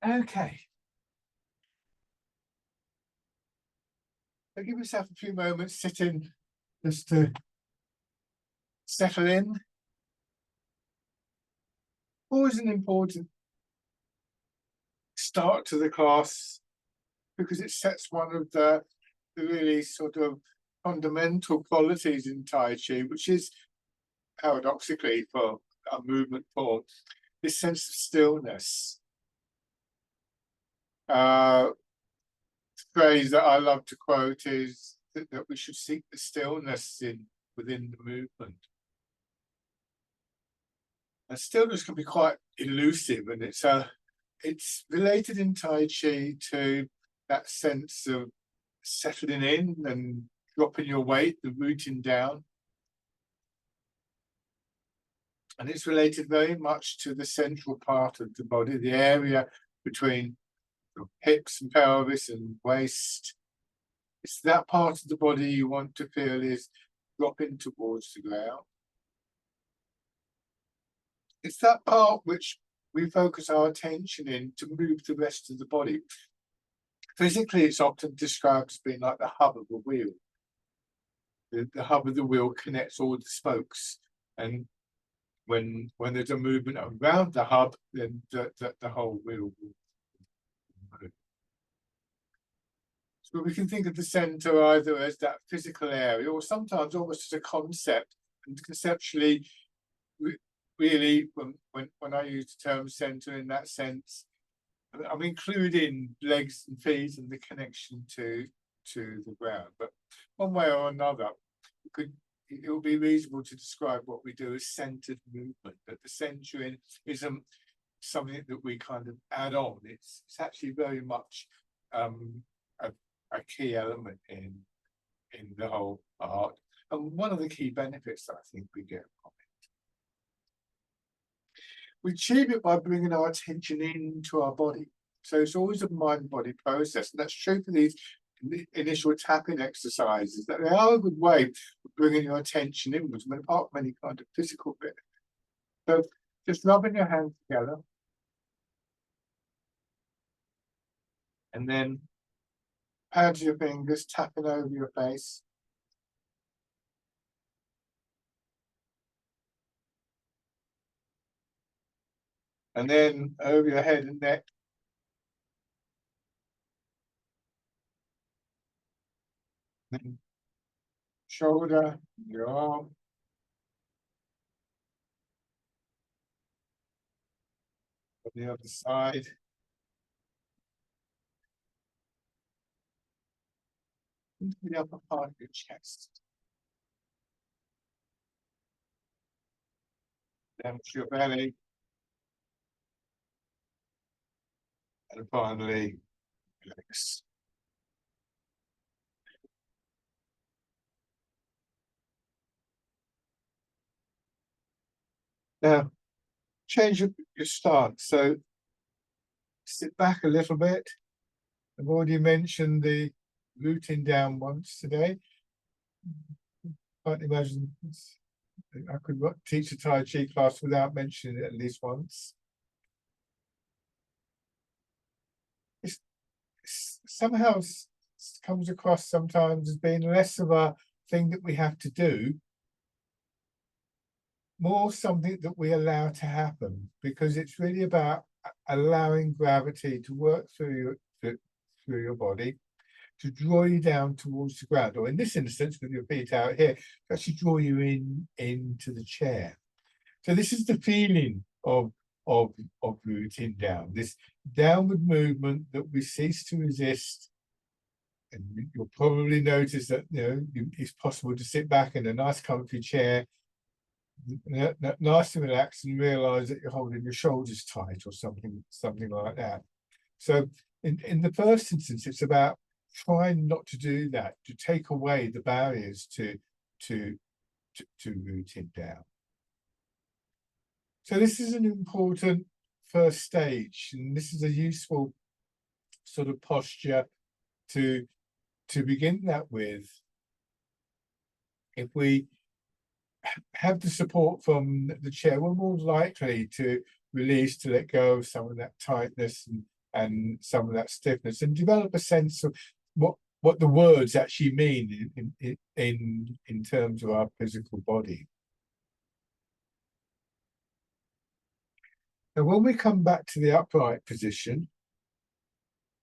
Okay. So give yourself a few moments sitting just to settle in. Always an important start to the class because it sets one of the really sort of fundamental qualities in Tai Chi, which is paradoxically for a movement form, this sense of stillness. Phrase that I love to quote is that we should seek the stillness within the movement. And stillness can be quite elusive, and it's related in Tai Chi to that sense of settling in and dropping your weight, the rooting down. And it's related very much to the central part of the body, the area between hips and pelvis and waist. It's that part of the body you want to feel is dropping towards the ground. It's that part which we focus our attention in to move the rest of the body. Physically, it's often described as being like the hub of a wheel. The hub of the wheel connects all the spokes, and when there's a movement around the hub, then the whole wheel will move. So we can think of the center either as that physical area, or sometimes almost as a concept. And conceptually, really, when I use the term center in that sense, I'm including legs and feet and the connection to the ground. But one way or another, it will be reasonable to describe what we do as centered movement. That the centering isn't something that we kind of add on. It's actually very much a key element in the whole art, and one of the key benefits that I think we get from it. We achieve it by bringing our attention into our body. So it's always a mind-body process, and that's true for these initial tapping exercises, that they are a good way of bringing your attention inwards, apart from any kind of physical bit. So just rubbing your hands together, and then pads your fingers, tapping over your face. And then over your head and neck. Then shoulder, your arm. On the other side. Into the upper part of your chest. Down to your belly. And finally, legs. Now, change your stance. So sit back a little bit. I've already mentioned the rooting down once today. Can't imagine I could teach a Tai Chi class without mentioning it at least once. It somehow comes across sometimes as being less of a thing that we have to do, more something that we allow to happen, because it's really about allowing gravity to work through your body to draw you down towards the ground, or in this instance with your feet out here, to actually draw you into the chair. So this is the feeling of rooting down, this downward movement that we cease to resist. And you'll probably notice that it's possible to sit back in a nice comfy chair, nice and relaxed, and realize that you're holding your shoulders tight or something like that. So in the first instance, it's about trying not to do that, to take away the barriers to rooting down. So this is an important first stage, and this is a useful sort of posture to begin that with. If we have the support from the chair, we're more likely to release, to let go of some of that tightness and some of that stiffness, and develop a sense of what the words actually mean in terms of our physical body. Now, when we come back to the upright position,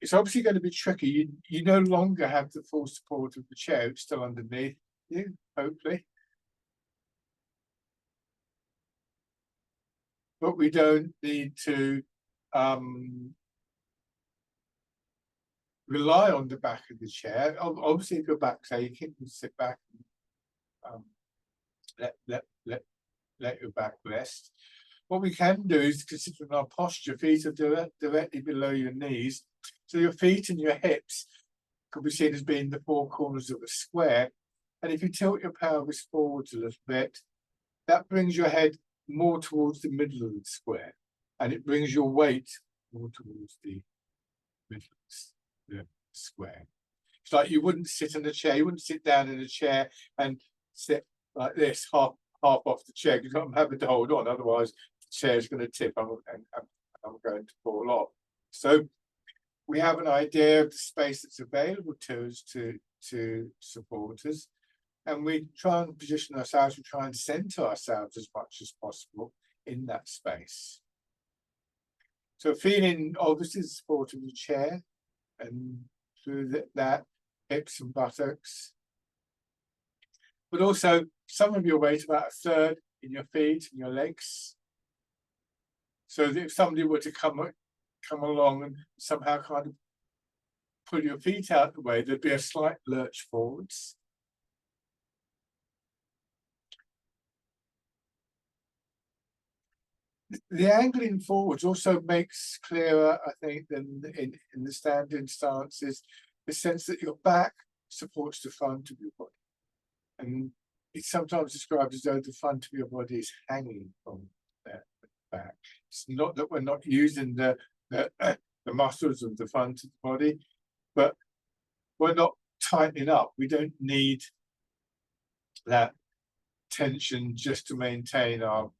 it's obviously going to be tricky. You no longer have the full support of the chair. It's still underneath you, hopefully. But we don't need to rely on the back of the chair. Obviously, if your back's aching, you sit back and let your back rest. What we can do is, considering our posture, feet are directly below your knees, so your feet and your hips could be seen as being the four corners of a square. And if you tilt your pelvis forwards a little bit, that brings your head more towards the middle of the square, and it brings your weight more towards the middle of the square. It's like you wouldn't sit in a chair, you wouldn't sit down in a chair and sit like this, half off the chair, because I'm having to hold on, otherwise the chair's going to tip and I'm going to fall off. So we have an idea of the space that's available to us to support us, and we try and position ourselves, we try and center ourselves as much as possible in that space. So feeling obviously the support of the chair, and through that hips and buttocks, but also some of your weight, about a third, in your feet and your legs. So that if somebody were to come along and somehow kind of pull your feet out of the way, there'd be a slight lurch forwards. The angling forwards also makes clearer, I think, than in the standing stances, the sense that your back supports the front of your body. And it's sometimes described as though the front of your body is hanging from that back. It's not that we're not using the muscles of the front of the body, but we're not tightening up. We don't need that tension just to maintain our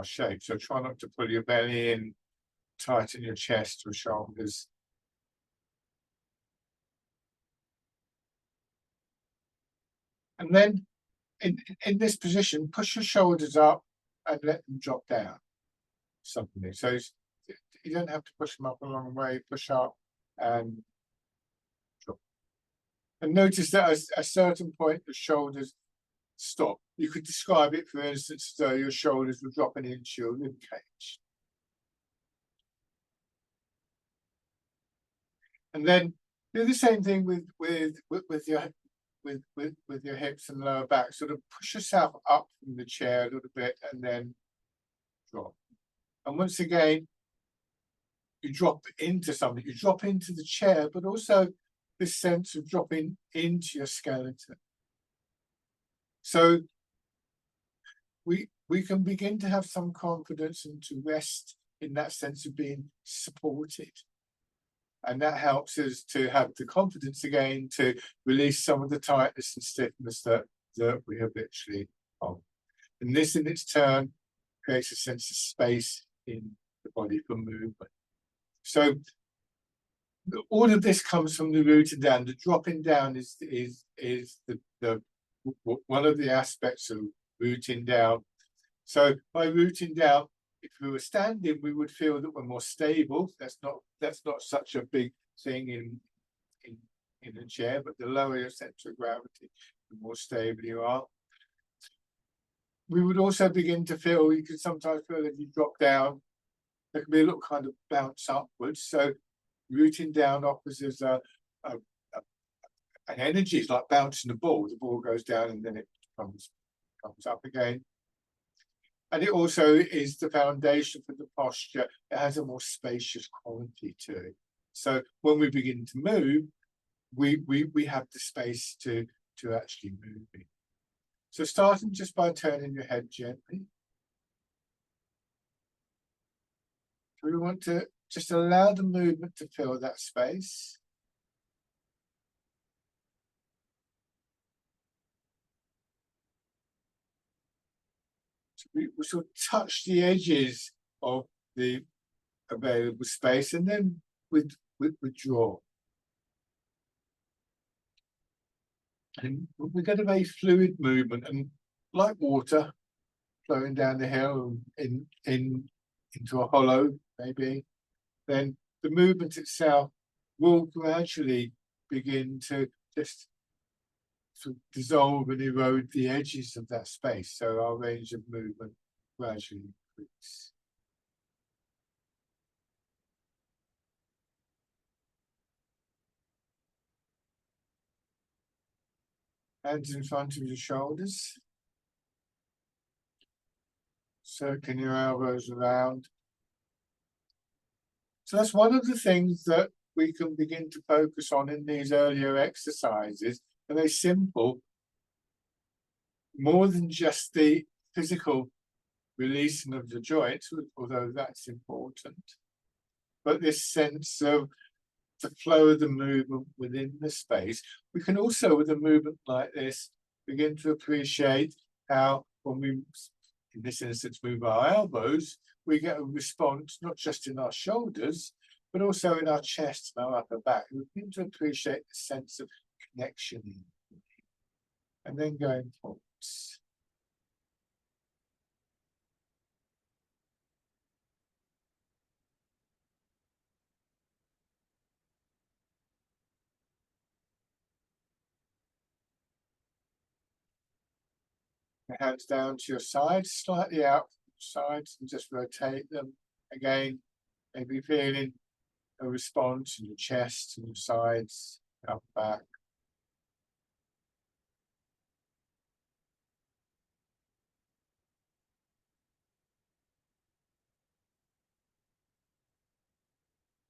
shape. So try not to pull your belly in, tighten your chest or shoulders. And then in this position, push your shoulders up and let them drop down. Something. So you don't have to push them up a long way, push up and drop. And notice that at a certain point, the shoulders stop. You could describe it, for instance, as though your shoulders were dropping into your rib cage. And then do the same thing with your hips and lower back. Sort of push yourself up from the chair a little bit and then drop. And once again, you drop into something. You drop into the chair, but also this sense of dropping into your skeleton. So we can begin to have some confidence and to rest in that sense of being supported. And that helps us to have the confidence again to release some of the tightness and stiffness that we habitually hold. And this in its turn creates a sense of space in the body for movement. So all of this comes from the rooting down. The dropping down is the one of the aspects of rooting down. So by rooting down, if we were standing, we would feel that we're more stable. That's not such a big thing in a chair, but the lower your center of gravity, the more stable you are. We would also begin to feel, you can sometimes feel that you drop down, there can be a little kind of bounce upwards. So rooting down offers us an energy. It's like bouncing a ball. The ball goes down and then it comes up again. And it also is the foundation for the posture. It has a more spacious quality to it. So when we begin to move, we have the space to actually move in. So starting just by turning your head gently. So we want to just allow the movement to fill that space. So we sort of touch the edges of the available space, and then withdraw. And we get a very fluid movement, and like water flowing down the hill into a hollow, maybe, then the movement itself will gradually begin to just sort of dissolve and erode the edges of that space. So our range of movement gradually increases. Hands in front of your shoulders. Circling your elbows around. So that's one of the things that we can begin to focus on in these earlier exercises. They're very simple, more than just the physical releasing of the joints, although that's important, but this sense of the flow of the movement within the space. We can also, with a movement like this, begin to appreciate how, when we, in this instance, move our elbows, we get a response not just in our shoulders, but also in our chest and our upper back. We begin to appreciate the sense of connection in the body. And then going forwards. Your hands down to your sides, slightly out sides, and just rotate them again. Maybe feeling a response in your chest and your sides, up back.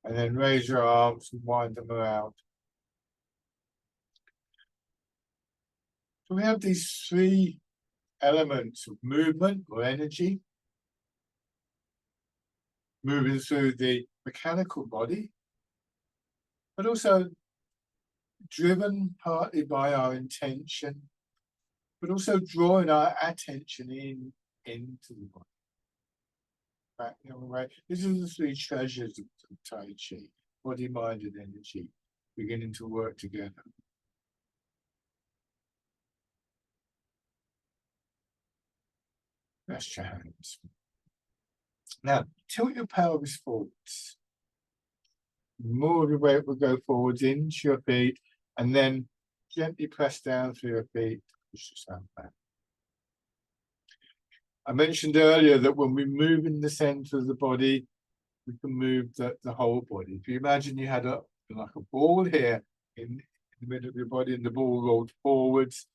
And then raise your arms and wind them around. So we have these three elements of movement or energy moving through the mechanical body, but also driven partly by our intention, but also drawing our attention into the body. Back the other way. These are the three treasures of Tai Chi: body, mind, and energy beginning to work together. Rest your hands. Now, tilt your pelvis forwards. More of your weight will go forwards into your feet, and then gently press down through your feet, push yourself back. I mentioned earlier that when we move in the center of the body, we can move the whole body. If you imagine you had like a ball here in the middle of your body, and the ball rolled forwards,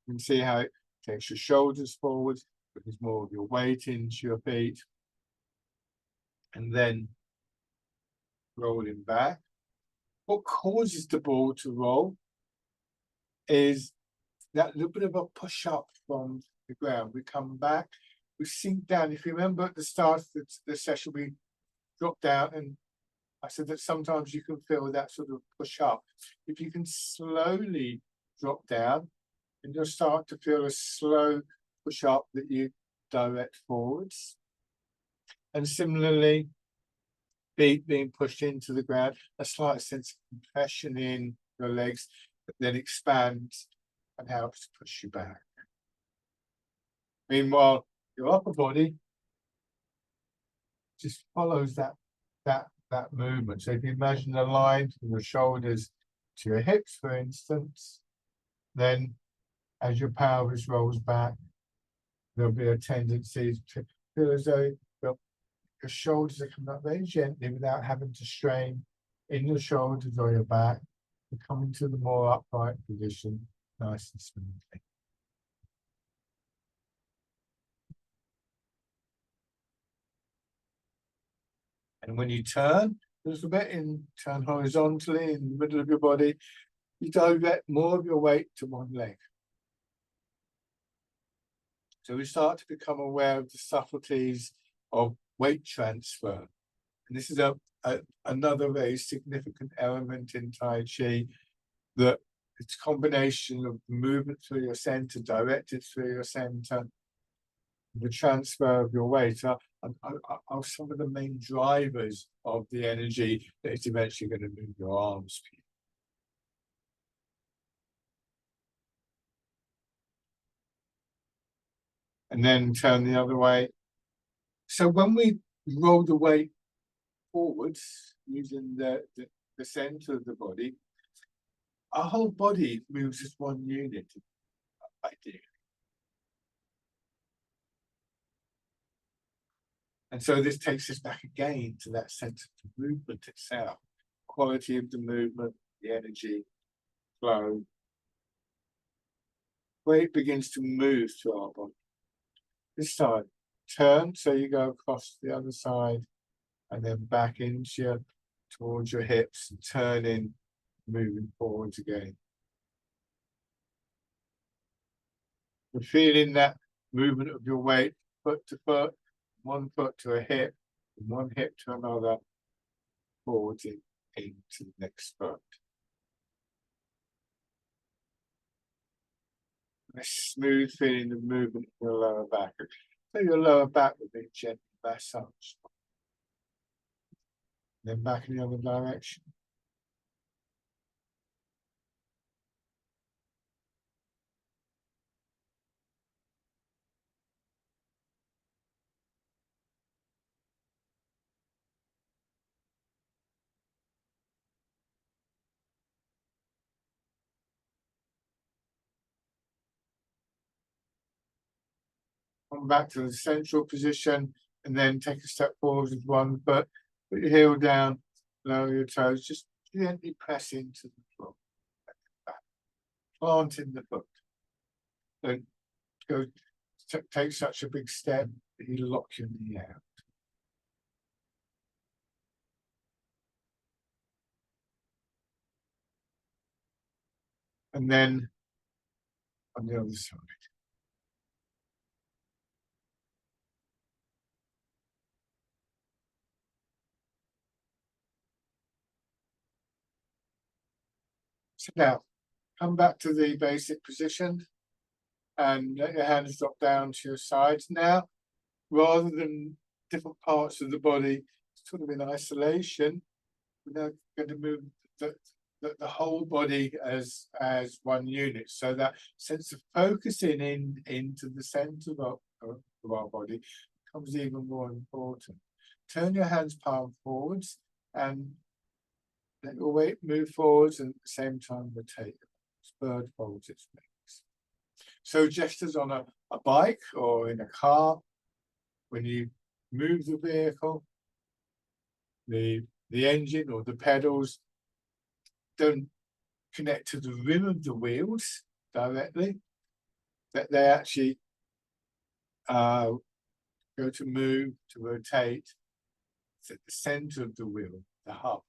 you can see how it takes your shoulders forwards, brings more of your weight into your feet, and then rolling back. What causes the ball to roll is that little bit of a push up from the ground. We come back, we sink down. If you remember at the start of the session, we dropped down, and I said that sometimes you can feel that sort of push up. If you can slowly drop down, and you'll start to feel a slow push up that you direct forwards. And similarly, feet being pushed into the ground, a slight sense of compression in your legs that then expands and helps to push you back. Meanwhile, your upper body just follows that movement. So if you imagine a line from your shoulders to your hips, for instance, then as your pelvis rolls back, there'll be a tendency to feel as though your shoulders are coming up very gently without having to strain in your shoulders or your back. You're coming to the more upright position, nice and smoothly. And when you turn a little bit turn horizontally in the middle of your body, you direct more of your weight to one leg. So we start to become aware of the subtleties of weight transfer. And this is another very significant element in Tai Chi, that it's a combination of movement through your center, directed through your center, the transfer of your weight are some of the main drivers of the energy that is eventually going to move your arms. And then turn the other way. So when we roll the weight forwards using the center of the body, our whole body moves as one unit, ideally. And so this takes us back again to that sense of the movement itself, quality of the movement, the energy flow. Weight begins to move through our body. This side, turn, so you go across the other side, and then back into towards your hips, and turn in, moving forwards again. You're feeling that movement of your weight, foot to foot, one foot to a hip, and one hip to another, forwards into the next foot. A smooth feeling of movement in your lower back. So your lower back will be gently massaged. Then back in the other direction. Come back to the central position, and then take a step forward with one foot. Put your heel down, lower your toes, just gently press into the floor. Planting the foot. Don't go take such a big step that you lock your knee out. And then on the other side. So now, come back to the basic position and let your hands drop down to your sides. Now, rather than different parts of the body sort of in isolation, we're now going to move the whole body as one unit. So that sense of focusing into the center of our body becomes even more important. Turn your hands palm forwards and let your weight move forwards, and at the same time rotate. Bird folds its wings. So just as on a bike or in a car, when you move the vehicle, the engine or the pedals don't connect to the rim of the wheels directly, that they actually go to move, to rotate. It's at the center of the wheel, the hub.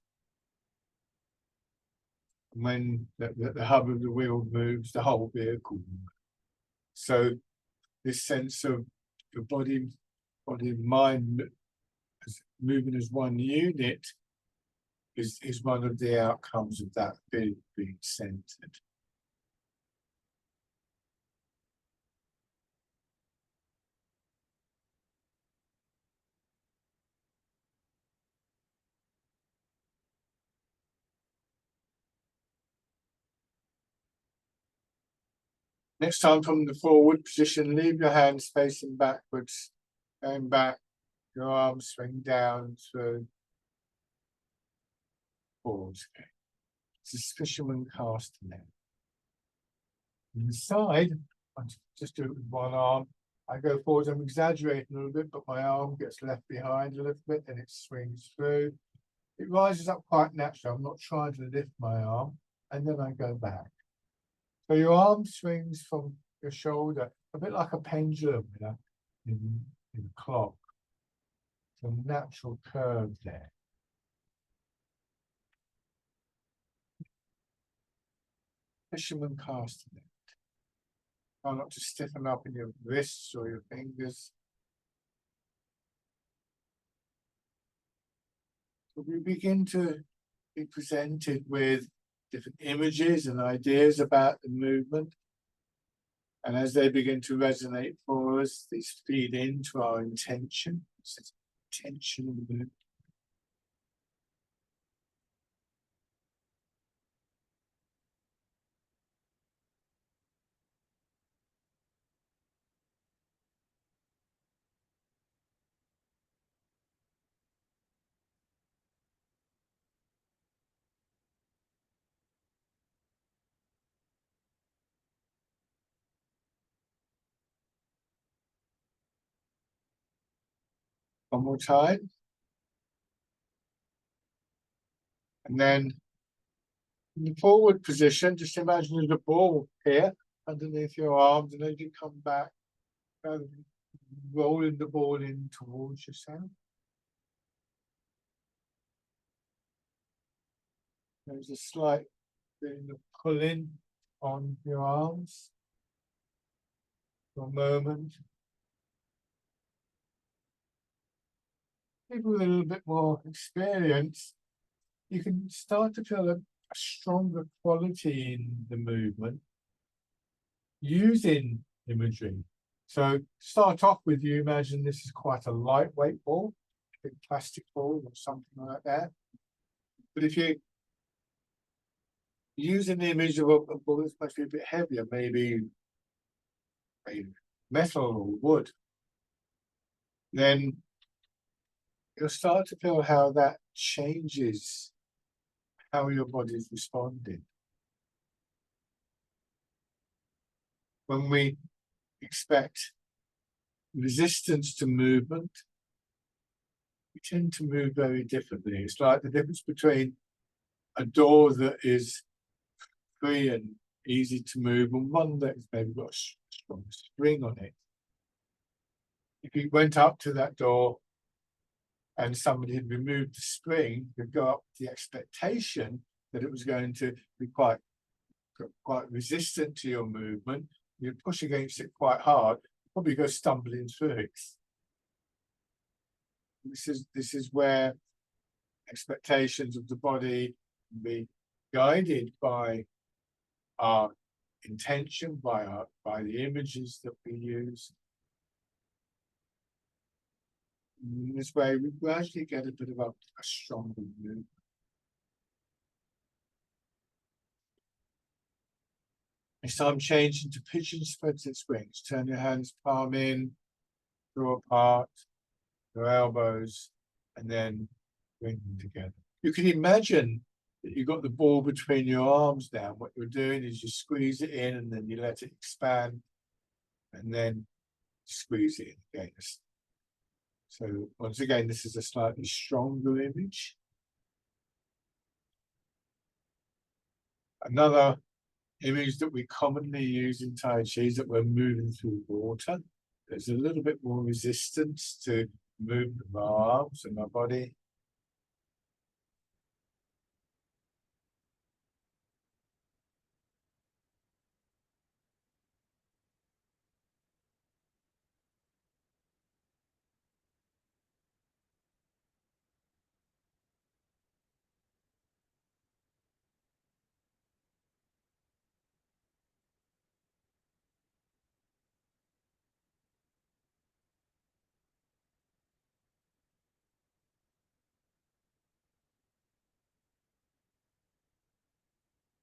And when the hub of the wheel moves, the whole vehicle moves. So this sense of the body and mind moving as one unit is one of the outcomes of that being centered. Next time from the forward position, leave your hands facing backwards, going back, your arms swing down through, forwards again. It's a fisherman castanet. On the side, I just do it with one arm. I go forward, I'm exaggerating a little bit, but my arm gets left behind a little bit and it swings through. It rises up quite naturally. I'm not trying to lift my arm, and then I go back. So your arm swings from your shoulder, a bit like a pendulum in a clock. It's a natural curve there. Fisherman castanet. Try not to stiffen up in your wrists or your fingers. So we begin to be presented with different images and ideas about the movement. And as they begin to resonate for us, these feed into our intention. It's intentional movement. One more time. And then in the forward position, just imagine there's a ball here underneath your arms, and as you come back, rolling the ball in towards yourself. There's a slight feeling of pulling on your arms for a moment. People with a little bit more experience, you can start to feel a stronger quality in the movement using imagery. So start off with, you imagine this is quite a lightweight ball, big plastic ball or something like that. But if you use an image of a ball that's supposed to be a bit heavier, maybe metal or wood, then you'll start to feel how that changes how your body's responding. When we expect resistance to movement, we tend to move very differently. It's like the difference between a door that is free and easy to move and one that's maybe got a strong spring on it. If you went up to that door and somebody had removed the spring, you'd go up with the expectation that it was going to be quite resistant to your movement. You'd push against it quite hard, probably go stumbling through it. This is where expectations of the body can be guided by our intention, by the images that we use. In this way, we gradually get a bit of a stronger movement. Next time, change into pigeon spreads its wings. Turn your hands palm in, draw apart, your elbows, and then bring them together. You can imagine that you've got the ball between your arms now. What you're doing is you squeeze it in and then you let it expand, and then squeeze it in again. So once again, this is a slightly stronger image. Another image that we commonly use in Tai Chi is that we're moving through water. There's a little bit more resistance to movement of our arms and our body.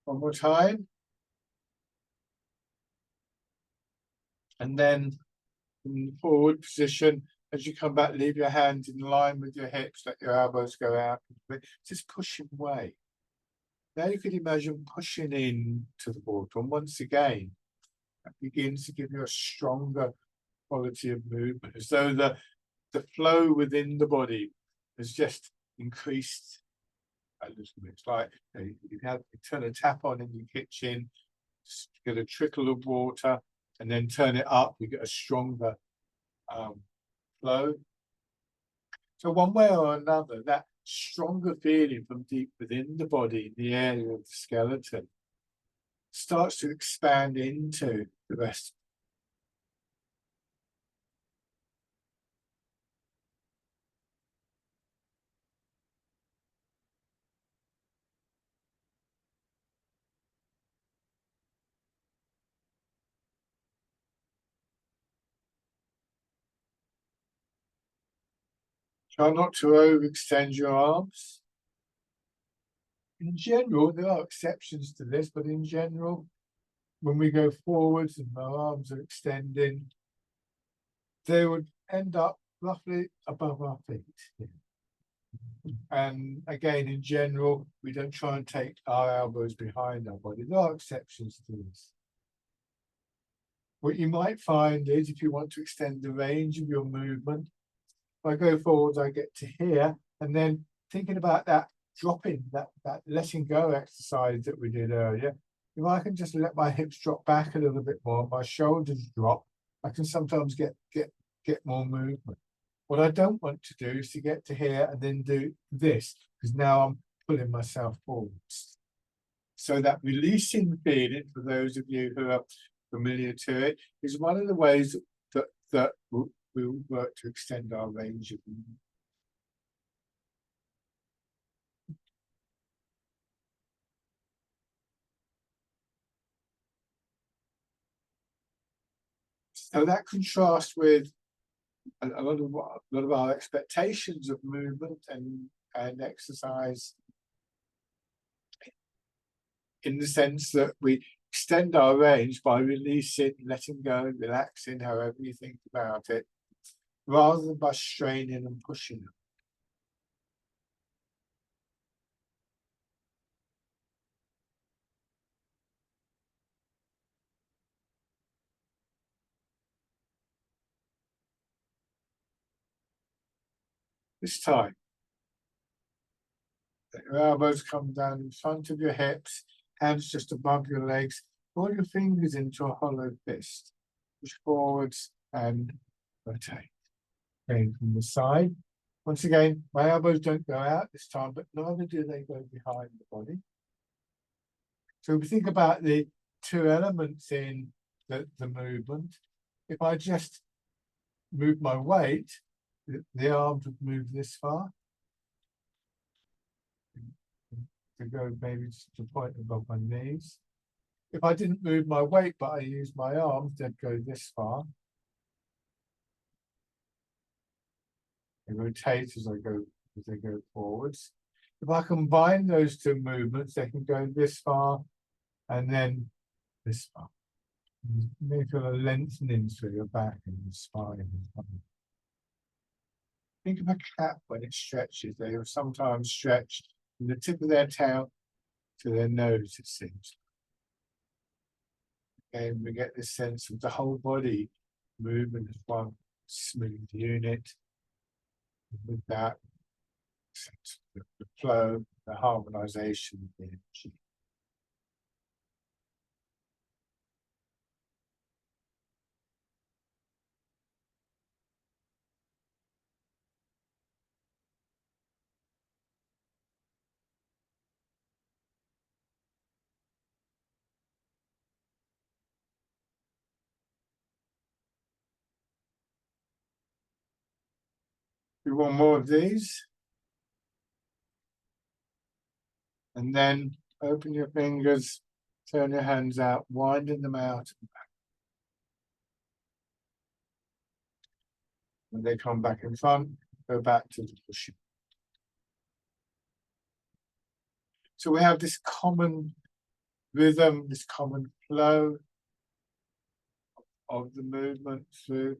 One more time. And then in the forward position, as you come back, leave your hands in line with your hips, let your elbows go out. Just pushing away. Now you can imagine pushing in to the water. And once again, that begins to give you a stronger quality of movement, as though the flow within the body has just increased a little bit. It's like you turn a tap on in your kitchen, get a trickle of water, and then turn it up, you get a stronger flow. So one way or another, that stronger feeling from deep within the body, in the area of the skeleton, starts to expand into the rest. Try not to overextend your arms. In general, there are exceptions to this, but in general, when we go forwards and our arms are extending, they would end up roughly above our feet. And again, in general, we don't try and take our elbows behind our body. There are exceptions to this. What you might find is if you want to extend the range of your movement, if I go forwards, I get to here, and then thinking about that dropping, that letting go exercise that we did earlier, if I can just let my hips drop back a little bit more, my shoulders drop, I can sometimes get more movement. What I don't want to do is to get to here and then do this, because now I'm pulling myself forwards. So that releasing feeling, for those of you who are familiar to it, is one of the ways that we work to extend our range of movement. So that contrasts with a lot of our expectations of movement and exercise, in the sense that we extend our range by releasing, letting go, relaxing, however you think about it, rather than by straining and pushing. This time, let your elbows come down in front of your hips, hands just above your legs, pull your fingers into a hollow fist, push forwards and rotate. Okay, from the side. Once again, my elbows don't go out this time, but neither do they go behind the body. So if we think about the two elements in the movement, if I just move my weight, the arms would move this far. To go maybe just to point above my knees. If I didn't move my weight, but I used my arms, they'd go this far. They rotate as they go forwards. If I combine those two movements, they can go this far and then this far. You may feel a lengthening through your back and your spine. Think of a cat when it stretches. They will sometimes stretch from the tip of their tail to their nose, it seems. And we get this sense of the whole body movement as one smooth unit. With that sense of the flow, the harmonization of the energy. You want more of these? And then open your fingers, turn your hands out, winding them out and back. When they come back in front, go back to the pushing. So we have this common rhythm, this common flow of the movement through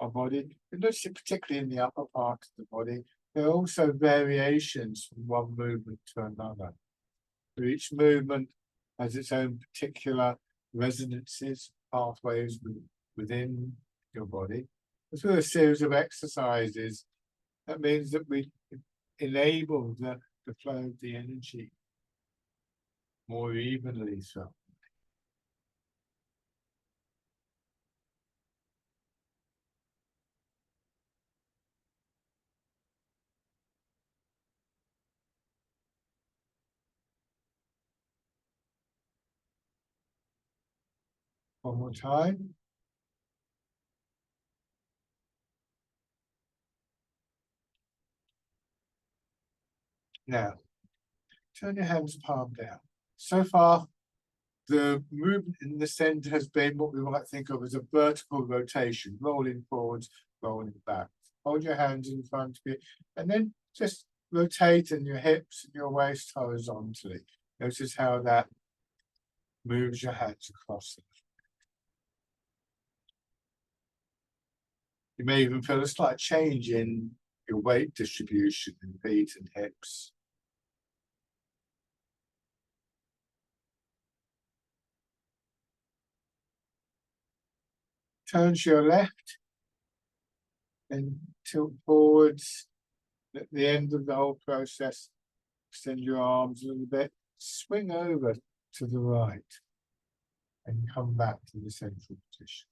our body. You notice it particularly in the upper part of the body. There are also variations from one movement to another. So each movement has its own particular resonances, pathways within your body. Through a series of exercises, that means that we enable the flow of the energy more evenly throughout. One more time. Now, turn your hands palm down. So far, the movement in the center has been what we might think of as a vertical rotation, rolling forwards, rolling back. hold your hands in front of you, and then just rotating your hips and your waist horizontally. Notice how that moves your hands across. You may even feel a slight change in your weight distribution in feet and hips. Turn to your left and tilt forwards. At the end of the whole process, extend your arms a little bit, swing over to the right and come back to the central position.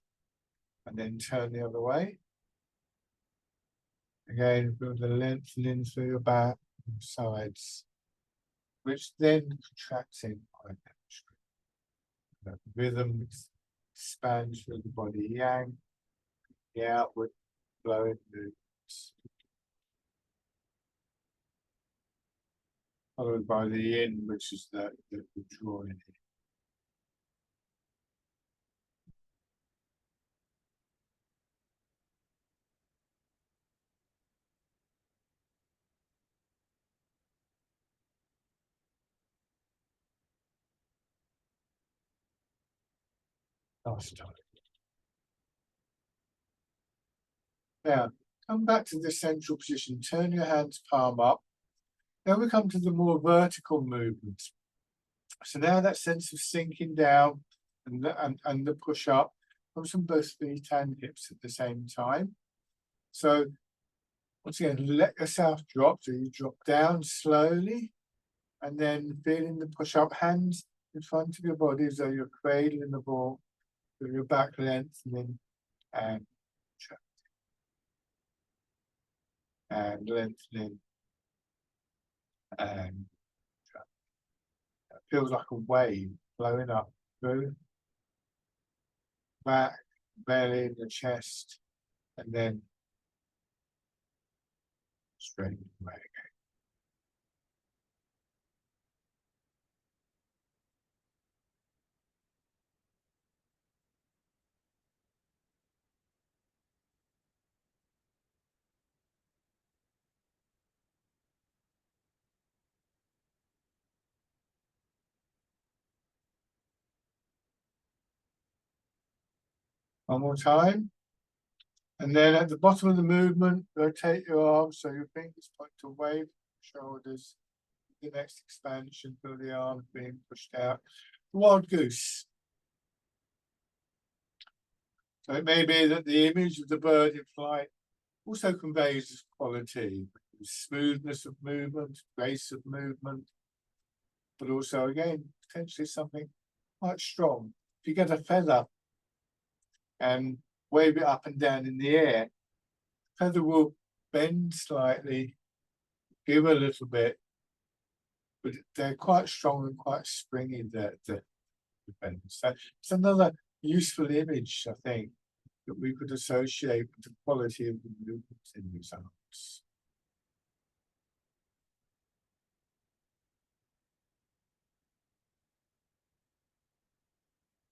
And then turn the other way. Again, feel the lengthening through your back and sides, which then contracts in quite naturally. The rhythm expands through the body, yang, the outward flowing movements. Followed by the in, which is the drawing in. Last time. Now, come back to the central position, turn your hands palm up. Then we come to the more vertical movements. So now that sense of sinking down and the push up comes from both feet and hips at the same time. So once again, let yourself drop. So you drop down slowly and then feeling the push up, hands in front of your body as though you're cradling the ball with your back lengthening and lengthening and it feels like a wave flowing up through back, belly, the chest, and then straight away again. One more time. And then at the bottom of the movement, rotate your arms so your fingers point away from the shoulders. The next expansion, feel the arms being pushed out. Wild goose. So it may be that the image of the bird in flight also conveys quality, smoothness of movement, grace of movement, but also, again, potentially something quite strong. If you get a feather and wave it up and down in the air, the feather will bend slightly, give a little bit, but they're quite strong and quite springy, the bend. So it's another useful image, I think, that we could associate with the quality of the movements in these arts.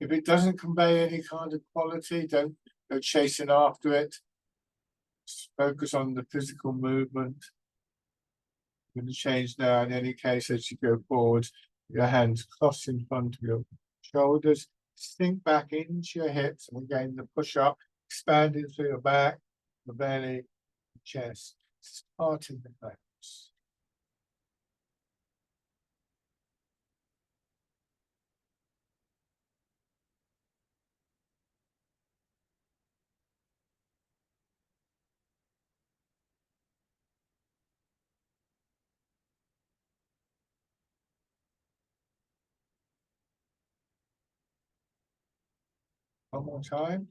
If it doesn't convey any kind of quality, don't go chasing after it. Just focus on the physical movement. I'm going to change now in any case as you go forward. Your hands crossed in front of your shoulders. Sink back into your hips, and again the push up, expanding through your back, the belly, the chest, starting the legs. One more time.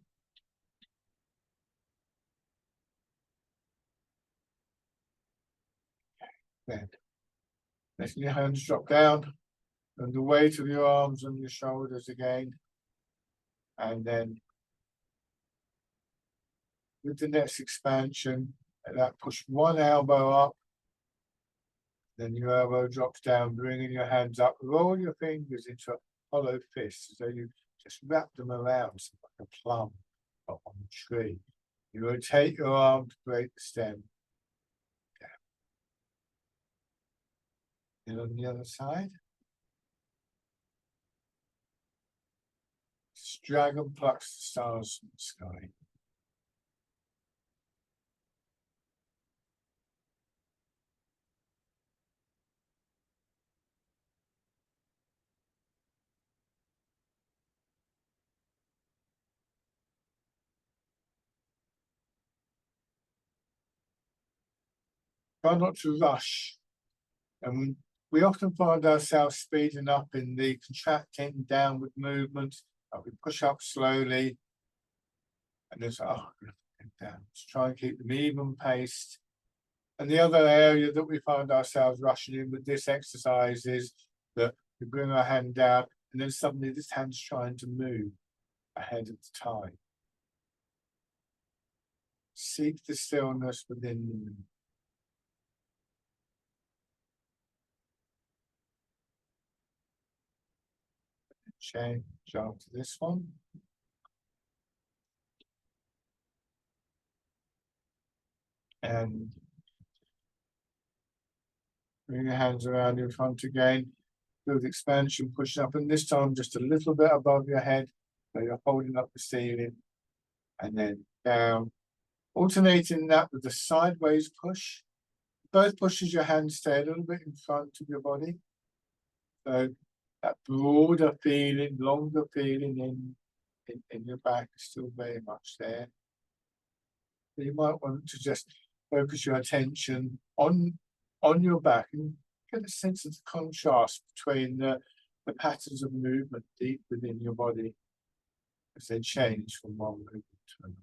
Then letting your hands drop down and the weight of your arms on your shoulders again. And then with the next expansion, that push one elbow up. Then your elbow drops down, bringing your hands up. Roll your fingers into a hollow fist, so you just wrap them around like a plum on a tree. You rotate your arm to break the stem. And on the other side. Dragon plucks the stars from the sky. Try not to rush. And we often find ourselves speeding up in the contracting downward movement. We push up slowly. And there's, down. Let's try and keep them even paced. And the other area that we find ourselves rushing in with this exercise is that we bring our hand down and then suddenly this hand's trying to move ahead of the time. Seek the stillness within you. Change after this one. And bring your hands around your front again. Feel the expansion, push up, and this time just a little bit above your head. So you're holding up the ceiling. And then down. Alternating that with the sideways push. Both pushes your hands stay a little bit in front of your body. So that broader feeling, longer feeling in your back is still very much there. So you might want to just focus your attention on your back and get a sense of the contrast between the patterns of movement deep within your body as they change from one movement to another.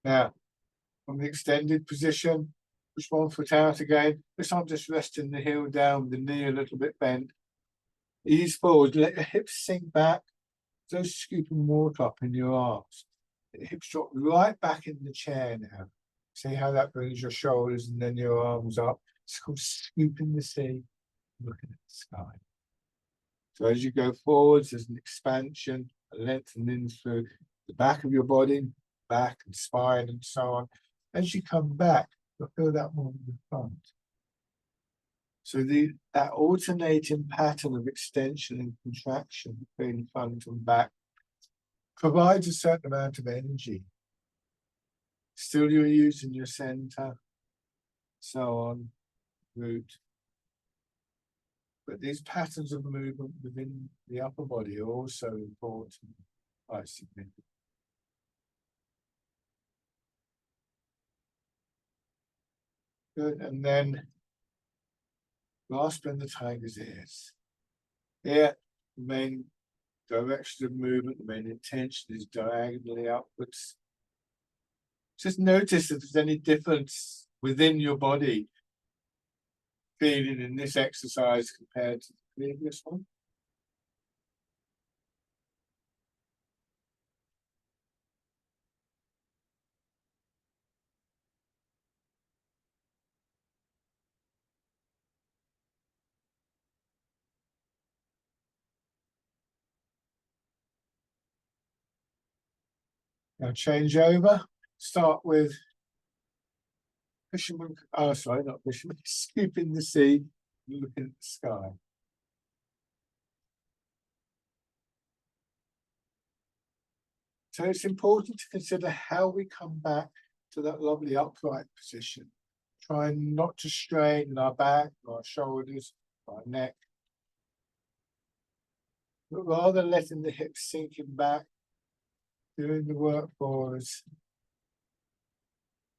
Now, from the extended position, push one foot out again. This time just resting the heel down with the knee a little bit bent. Ease forward, let your hips sink back. Those scooping water up in your arms. The hips drop right back in the chair now. See how that brings your shoulders and then your arms up. It's called scooping the sea, looking at the sky. So as you go forwards, there's an expansion, a lengthening through the back of your body, back and spine and so on. As you come back, you'll feel that more in the front. So that alternating pattern of extension and contraction between front and back provides a certain amount of energy. Still you're using your center, so on, root. But these patterns of movement within the upper body are also important, quite significant. Good, and then grasping the tiger's ears. Here, the main direction of movement, the main intention is diagonally upwards. Just notice if there's any difference within your body feeling in this exercise compared to the previous one. Now change over. Start with fisherman. Oh, sorry, not fisherman. Scooping the sea, looking at the sky. So it's important to consider how we come back to that lovely upright position. Trying not to strain our back, our shoulders, our neck, but rather letting the hips sinking back, doing the work for us.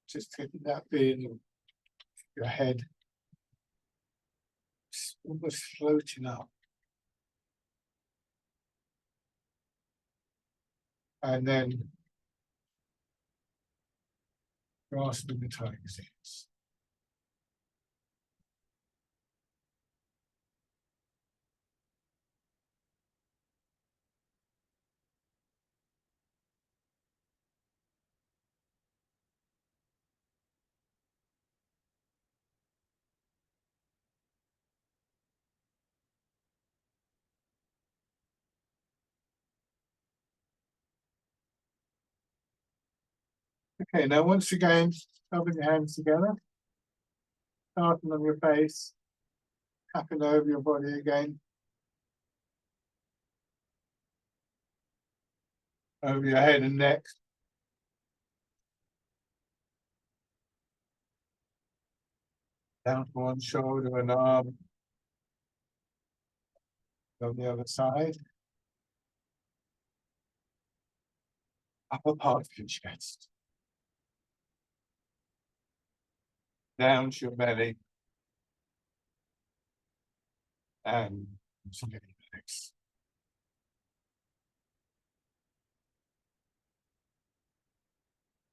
Just taking that feeling, your head almost floating up. and then grasping the tiger's ears. Okay, now once again, rubbing your hands together, starting on your face, tapping over your body again, over your head and neck, down to one shoulder and arm, on the other side, upper part of your chest, down to your belly, and to your legs.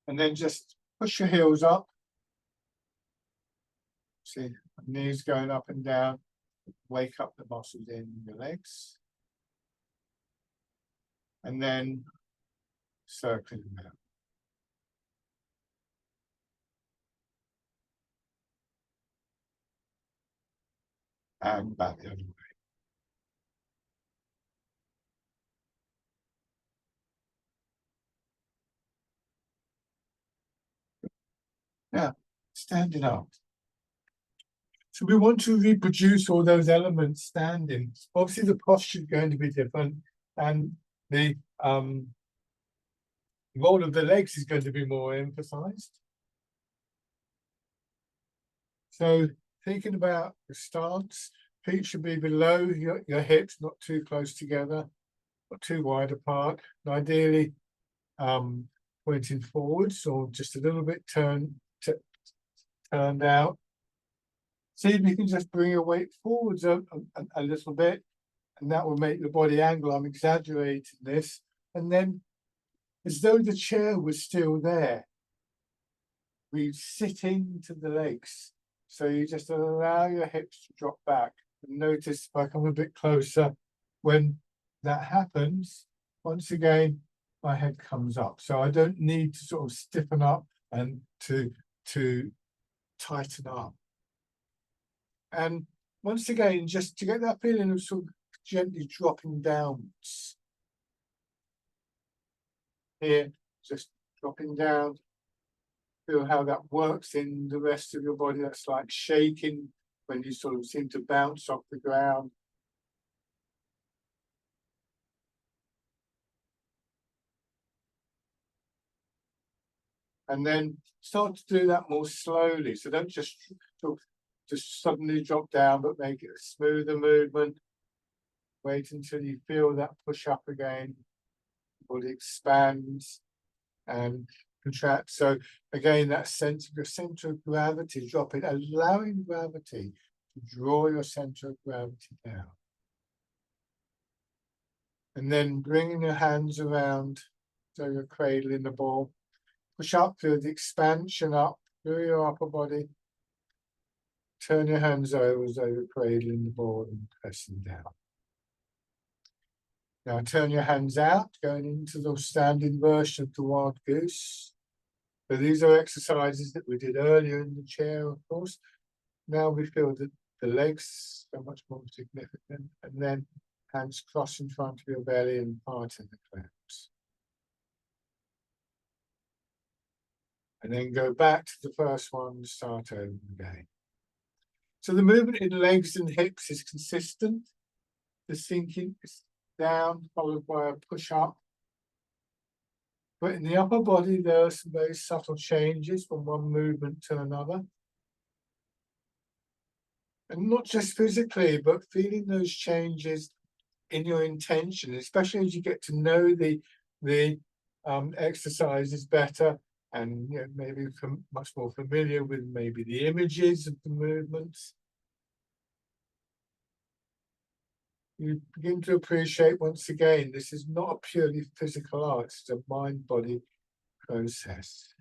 And then just push your heels up. See, knees going up and down. Wake up the muscles in your legs. And then circling them out. And back the other way. Now, standing up. So we want to reproduce all those elements standing. Obviously, the posture is going to be different, and the role of the legs is going to be more emphasized. So thinking about the stance, feet should be below your hips, not too close together, not too wide apart, and ideally pointing forwards or just a little bit turned out. See if you can just bring your weight forwards a little bit, and that will make the body angle. I'm exaggerating this. And then, as though the chair was still there, we sit into the legs. So you just allow your hips to drop back. And notice if I come a bit closer, when that happens, once again, my head comes up. So I don't need to sort of stiffen up and to tighten up. And once again, just to get that feeling of sort of gently dropping downwards. Here, just dropping down. Feel how that works in the rest of your body. That's like shaking when you sort of seem to bounce off the ground. And then start to do that more slowly. So don't just suddenly drop down, but make it a smoother movement. Wait until you feel that push up again. The body expands and contract. So again, that sense of your center of gravity dropping, allowing gravity to draw your center of gravity down. And then bringing your hands around so you're cradling the ball. Push up through the expansion up through your upper body. Turn your hands over as though you're cradling the ball and pressing down. Now turn your hands out, going into the standing version of the wild goose. So these are exercises that we did earlier in the chair, of course. Now we feel that the legs are much more significant. And then hands cross in front of your belly and parting the claps. And then go back to the first one and start over again. So the movement in legs and hips is consistent. The sinking is down, followed by a push up. But in the upper body, there are some very subtle changes from one movement to another. And not just physically, but feeling those changes in your intention, especially as you get to know the exercises better, and maybe much more familiar with maybe the images of the movements. you begin to appreciate once again, this is not a purely physical art, it's a mind-body process.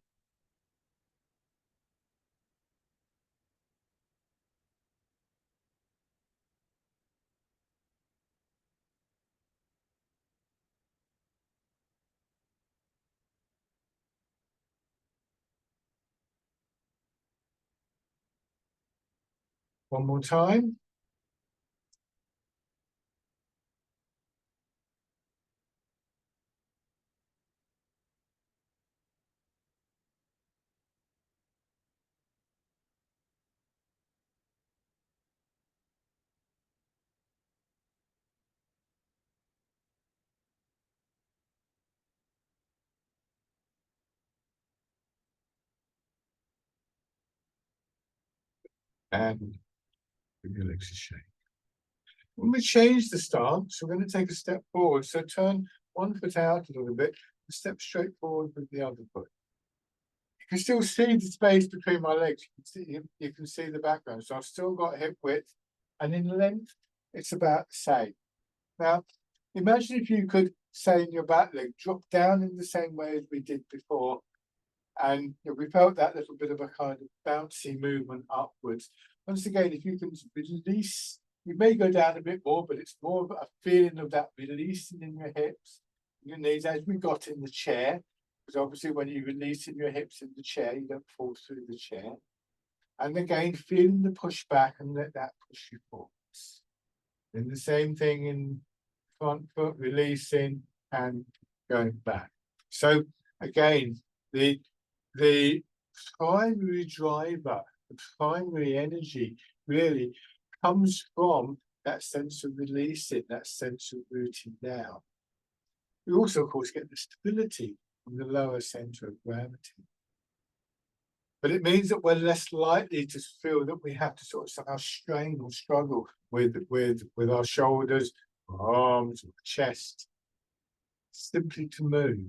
One more time. And give your legs a shake. When we change the stance, we're going to take a step forward. So turn one foot out a little bit and step straight forward with the other foot. You can still see the space between my legs. You can see the background. So I've still got hip width, and in length, it's about the same. Now, imagine if you could, say, in your back leg, drop down in the same way as we did before. And we felt that little bit of a kind of bouncy movement upwards. Once again, if you can release, you may go down a bit more, but it's more of a feeling of that releasing in your hips, your knees, as we got in the chair. Because obviously when you release in your hips in the chair, you don't fall through the chair. And again, feeling the push back and let that push you forwards. Then the same thing in front foot, releasing and going back. So again, the primary driver, the primary energy really comes from that sense of releasing, that sense of rooting down. We also, of course, get the stability from the lower center of gravity. But it means that we're less likely to feel that we have to sort of somehow strain or struggle with our shoulders, our arms, or chest, simply to move.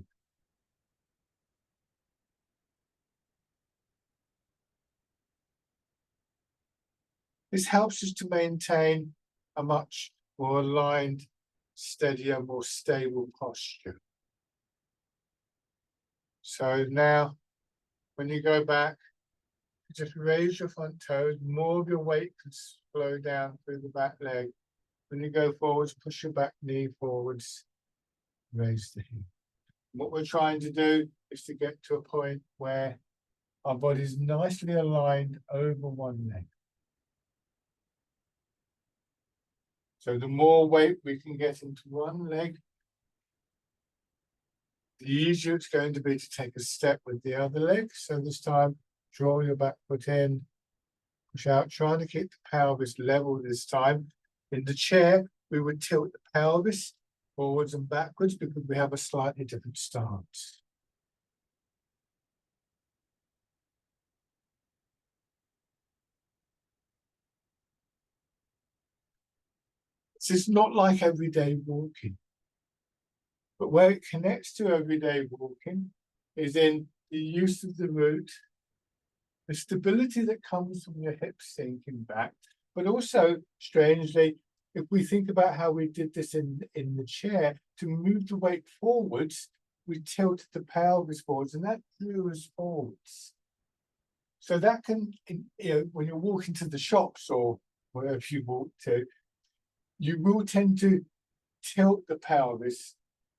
This helps us to maintain a much more aligned, steadier, more stable posture. So now, when you go back, just raise your front toes, more of your weight can flow down through the back leg. When you go forwards, push your back knee forwards, raise the hip. What we're trying to do is to get to a point where our body's nicely aligned over one leg. So the more weight we can get into one leg, the easier it's going to be to take a step with the other leg. So this time, draw your back foot in, push out, trying to keep the pelvis level this time. In the chair, we would tilt the pelvis forwards and backwards because we have a slightly different stance. This is not like everyday walking. But where it connects to everyday walking is in the use of the root, the stability that comes from your hips sinking back, but also, strangely, if we think about how we did this in the chair, to move the weight forwards, we tilted the pelvis forwards, and that drew us forwards. So that can, when you're walking to the shops or wherever you walk to, you will tend to tilt the pelvis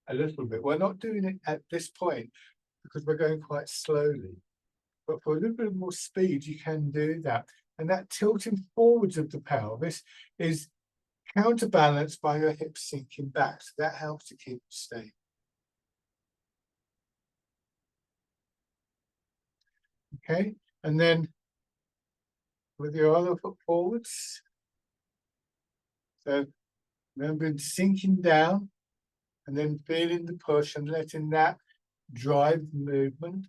a little bit. We're not doing it at this point because we're going quite slowly. But for a little bit more speed, you can do that. And that tilting forwards of the pelvis is counterbalanced by your hips sinking back. So that helps to keep it stable. Okay, and then with your other foot forwards. So remember sinking down and then feeling the push and letting that drive the movement.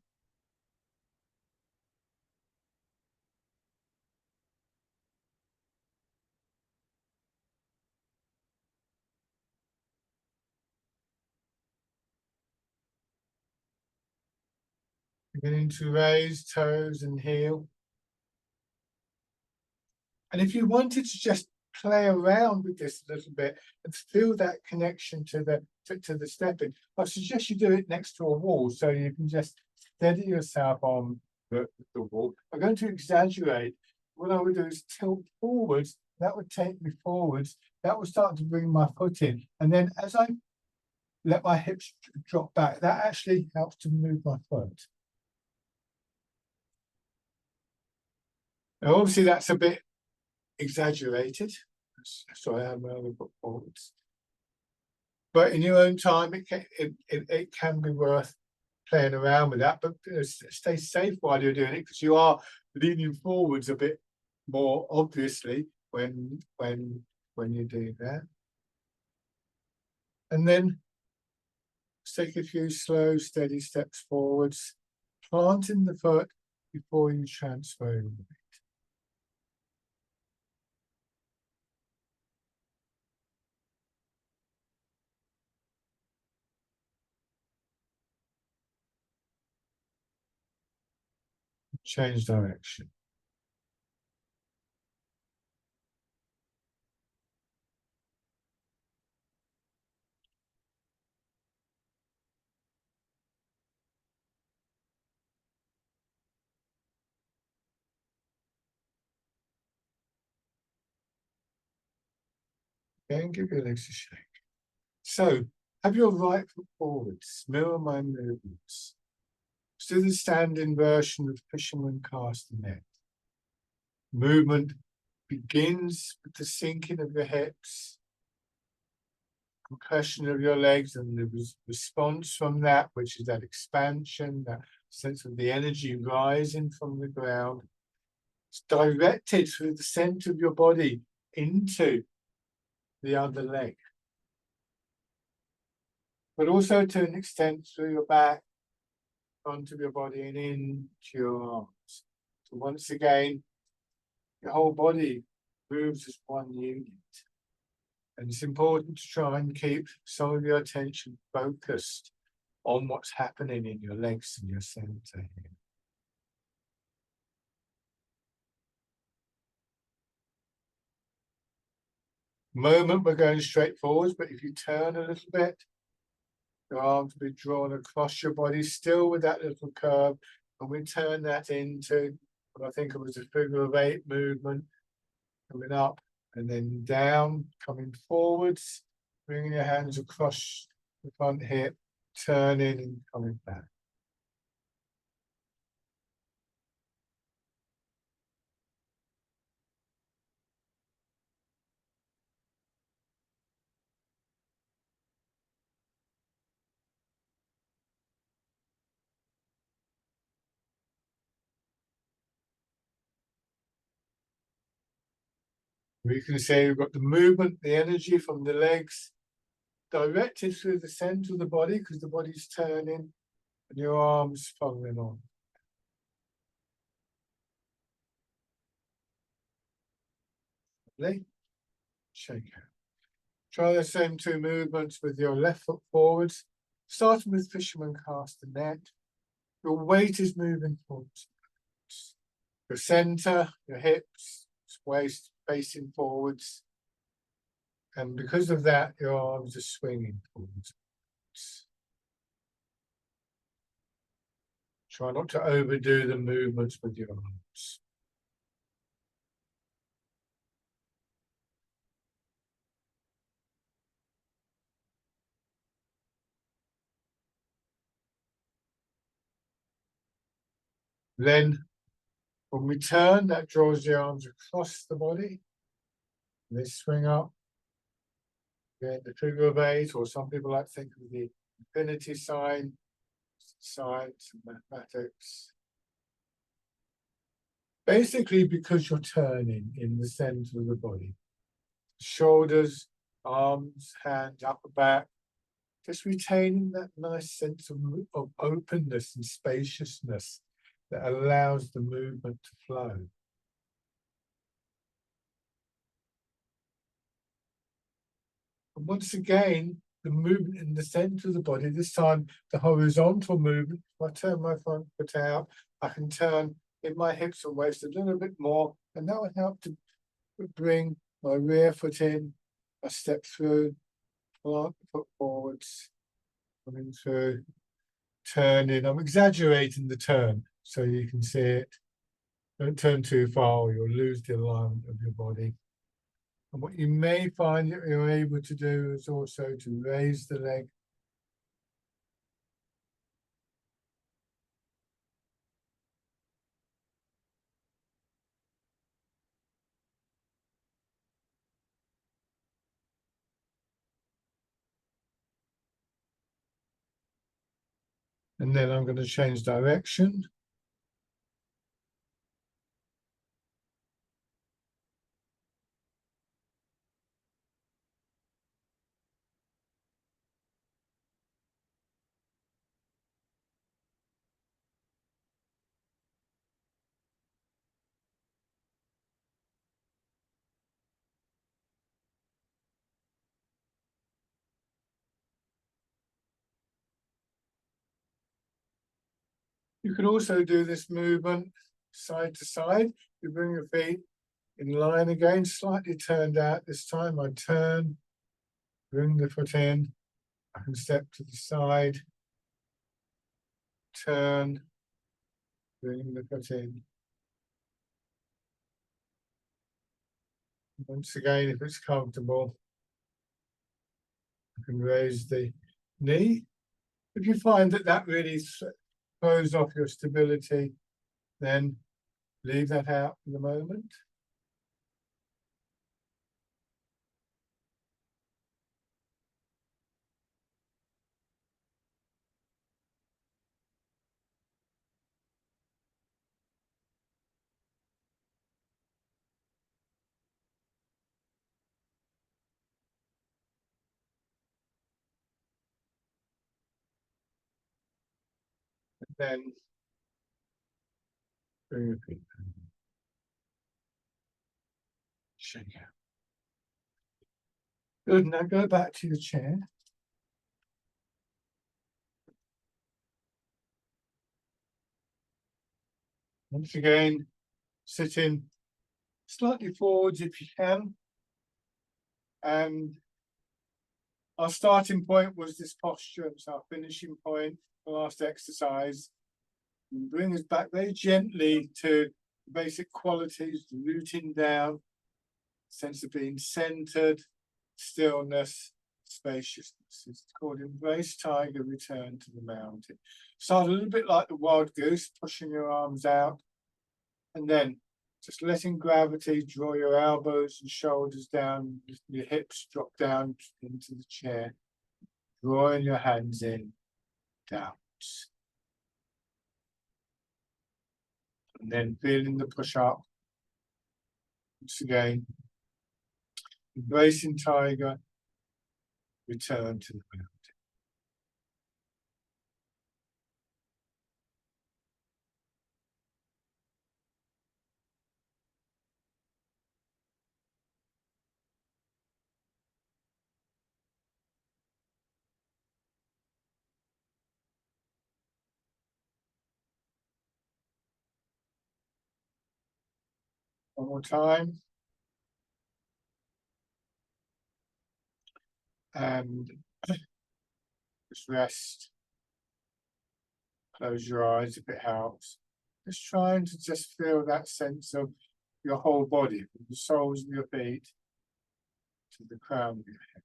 Beginning to raise toes and heel. And if you wanted to just play around with this a little bit and feel that connection to the stepping. I suggest you do it next to a wall so you can just steady yourself on the wall. I'm going to exaggerate. What I would do is tilt forwards. That would take me forwards. That would start to bring my foot in. And then as I let my hips drop back, that actually helps to move my foot. Now, obviously, that's a bit exaggerated. So I have my other foot forwards. But in your own time, it can be worth playing around with that. But stay safe while you're doing it, because you are leaning forwards a bit more obviously when you're doing that. And then take a few slow, steady steps forwards, planting the foot before you transfer the weight. Change direction. Okay, and give your legs a shake. So, have your right foot forwards, mirror my movements. Let's do the standing version of fisherman castanet. Movement begins with the sinking of your hips, compression of your legs, and the response from that, which is that expansion, that sense of the energy rising from the ground. It's directed through the center of your body into the other leg, but also to an extent through your back, front of your body, and into your arms. So once again, your whole body moves as one unit. And it's important to try and keep some of your attention focused on what's happening in your legs and your center here. Moment we're going straight forwards, but if you turn a little bit, your arms will be drawn across your body, still with that little curve, and we turn that into what I think of as a figure of 8 movement, coming up and then down, coming forwards, bringing your hands across the front hip, turning and coming back. We can say we've got the movement, the energy from the legs directed through the center of the body because the body's turning, and your arms following on. Lovely. Shake out. Try the same 2 movements with your left foot forwards, starting with fisherman castanet. Your weight is moving forwards. Your center, your hips, waist facing forwards. And because of that, your arms are swinging forwards. Try not to overdo the movements with your arms. Then, when we turn, that draws the arms across the body. They swing up. Again, the figure of 8, or some people like to think of the infinity sign, science and mathematics. Basically, because you're turning in the center of the body. Shoulders, arms, hands, upper back. Just retaining that nice sense of openness and spaciousness that allows the movement to flow. And once again, the movement in the center of the body, this time the horizontal movement. If I turn my front foot out, I can turn in my hips and waist a little bit more, and that will help to bring my rear foot in, I step through, plant the foot forwards, coming through, turning. I'm exaggerating the turn so you can see it. Don't turn too far or you'll lose the alignment of your body. And what you may find that you're able to do is also to raise the leg. And then I'm going to change direction. You can also do this movement side to side. You bring your feet in line again, slightly turned out. This time I turn, bring the foot in, I can step to the side, turn, bring the foot in. Once again, if it's comfortable, you can raise the knee. If you find that that really throws off your stability, then leave that out for the moment. And then bring your feet down. Shake out. Good, now go back to your chair. Once again, sitting slightly forwards if you can. And our starting point was this posture. It's our finishing point, the last exercise. And bring us back very gently to basic qualities, rooting down, sense of being centered, stillness, spaciousness. It's called Embrace Tiger, Return to the Mountain. Start a little bit like the wild goose, pushing your arms out, and then just letting gravity draw your elbows and shoulders down, your hips drop down into the chair, drawing your hands in, down. And then feeling the push up. Once again, embracing tiger, return to the mountain. One more time. And just rest. Close your eyes if it helps. Just trying to just feel that sense of your whole body, from the soles of your feet to the crown of your head.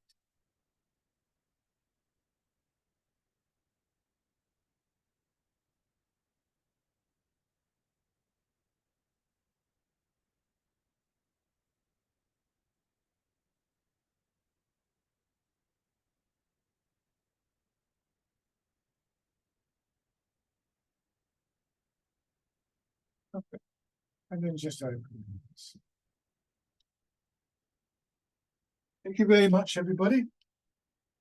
Okay. And then just open your eyes. Thank you very much, everybody.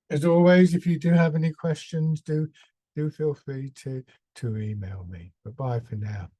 As always, if you do have any questions, do feel free to email me. But bye for now.